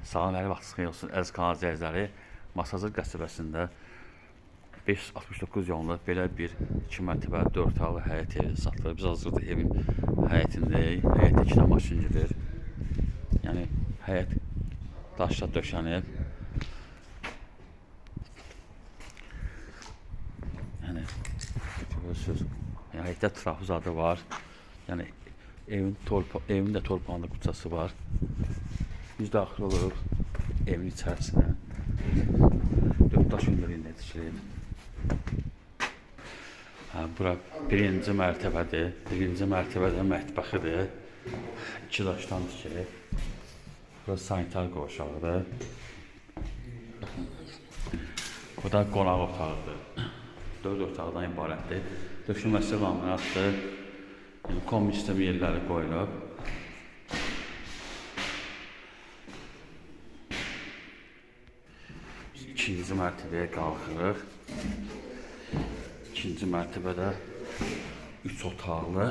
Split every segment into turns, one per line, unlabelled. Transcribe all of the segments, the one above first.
Salam, hər vaxt xeyir olsun, əziz kanal izləyiciləri. Masazır qəsəbəsində 569 yolunda belə bir 2 mərtəbəli 4 otaqlı həyət evi satılır. Biz hazırda evin həyətindəyik. Həyətdə 2 dənə maşın gedir. Yəni həyət daşla döşənib. Yəni görürsünüz. Yəni həyətdə trafozadı var. Yəni evin də torpağında kucası var. Biz daxil oluruq evin içərisinə. 4 daş hündürlüyündə yetişilir. Bura birinci mərtəbədir. Birinci mərtəbədə mətbəxidir. 2 daşdan tikilir. Burası sanitar qovşağıdır. Bu da qonaq otağıdır. 4 otaqdan ibarətdir. Döşəməsi laminatdır. Kombi sistemi yerləri qoyulub. İkinci mərtəbəyə qalxırıq. İkinci mərtəbədə 3 otaqlı,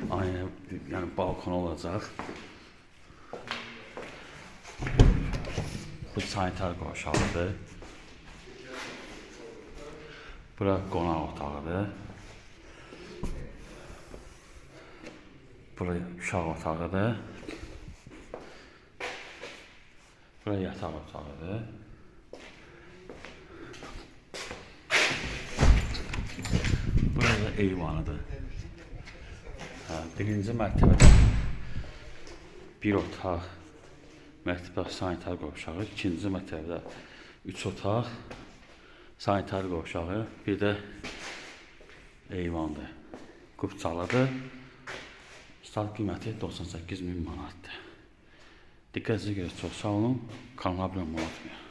yəni balkon olacaq. Bu sanitar qovşağıdır. Bura qonaq otağıdır. Bura uşaq otağıdır. Bura yataq otağıdır. Burada eyvanıdır. Birinci mərtəbədə bir otaq, mərtəbə sanitar qovşağı. İkinci mərtəbədə 3 otaq, sanitar qovşağı, bir də eyvandır. Qubçalıdır. Start qiyməti 98.000 manatdır. Diqqətinizə görə çox sağ olun. Kanalıma abunə olmayı unutmayın.